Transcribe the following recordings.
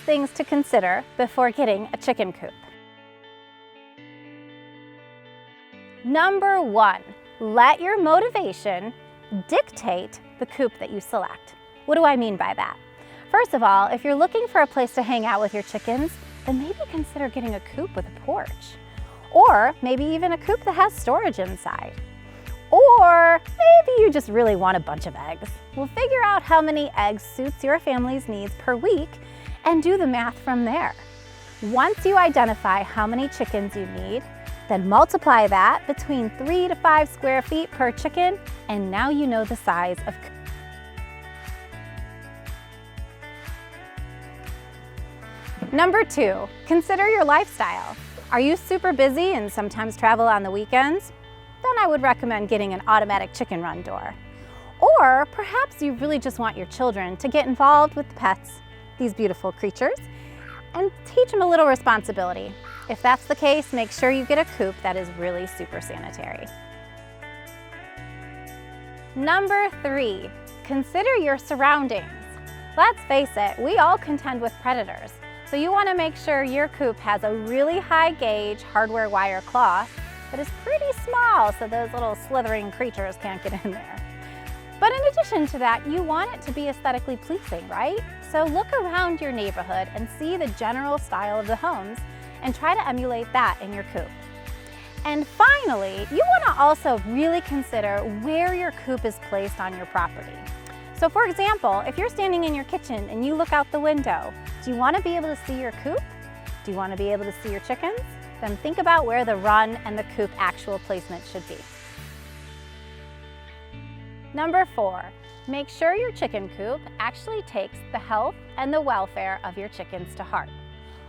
things to consider before getting a chicken coop. Number 1, let your motivation dictate the coop that you select. What do I mean by that? First of all, if you're looking for a place to hang out with your chickens, then maybe consider getting a coop with a porch. Or maybe even a coop that has storage inside. Or maybe you just really want a bunch of eggs. Well, figure out how many eggs suits your family's needs per week and do the math from there. Once you identify how many chickens you need, then multiply that between 3 to 5 square feet per chicken, and now you know the size of coop. Number 2, consider your lifestyle. Are you super busy and sometimes travel on the weekends? Then I would recommend getting an automatic chicken run door. Or perhaps you really just want your children to get involved with the pets, these beautiful creatures, and teach them a little responsibility. If that's the case, make sure you get a coop that is really super sanitary. Number 3, consider your surroundings. Let's face it, we all contend with predators. So you want to make sure your coop has a really high gauge hardware wire cloth that is pretty small so those little slithering creatures can't get in there. But in addition to that, you want it to be aesthetically pleasing, right? So look around your neighborhood and see the general style of the homes and try to emulate that in your coop. And finally, you want to also really consider where your coop is placed on your property. So for example, if you're standing in your kitchen and you look out the window, do you want to be able to see your coop? Do you want to be able to see your chickens? Then think about where the run and the coop actual placement should be. Number 4, make sure your chicken coop actually takes the health and the welfare of your chickens to heart.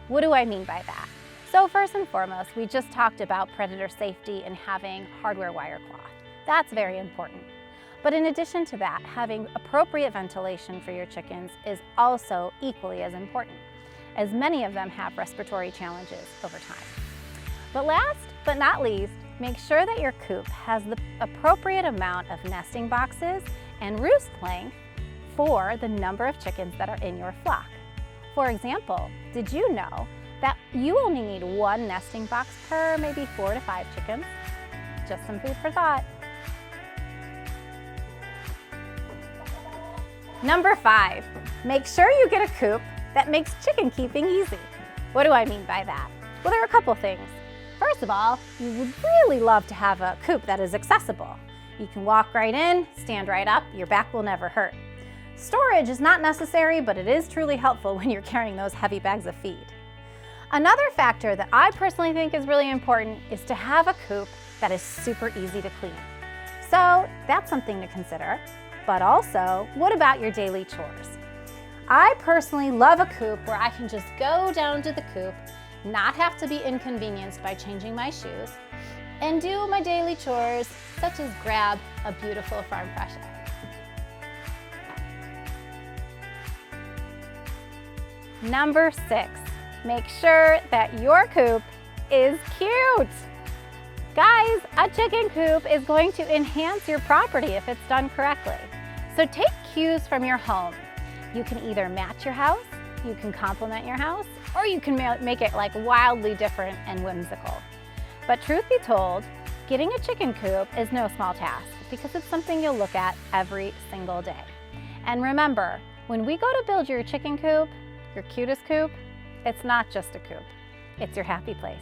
What do I mean by that? So first and foremost, we just talked about predator safety and having hardware wire cloth. That's very important. But in addition to that, having appropriate ventilation for your chickens is also equally as important, as many of them have respiratory challenges over time. But last but not least, make sure that your coop has the appropriate amount of nesting boxes and roost length for the number of chickens that are in your flock. For example, did you know that you only need 1 nesting box per maybe 4 to 5 chickens? Just some food for thought. Number 5, make sure you get a coop that makes chicken keeping easy. What do I mean by that? Well, there are a couple things. First of all, you would really love to have a coop that is accessible. You can walk right in, stand right up, your back will never hurt. Storage is not necessary, but it is truly helpful when you're carrying those heavy bags of feed. Another factor that I personally think is really important is to have a coop that is super easy to clean. So that's something to consider. But also, what about your daily chores? I personally love a coop where I can just go down to the coop, not have to be inconvenienced by changing my shoes, and do my daily chores, such as grab a beautiful farm fresh egg. Number 6, make sure that your coop is cute. Guys, a chicken coop is going to enhance your property if it's done correctly. So take cues from your home. You can either match your house, you can complement your house, or you can make it like wildly different and whimsical. But truth be told, getting a chicken coop is no small task because it's something you'll look at every single day. And remember, when we go to build your chicken coop, your cutest coop, it's not just a coop, it's your happy place.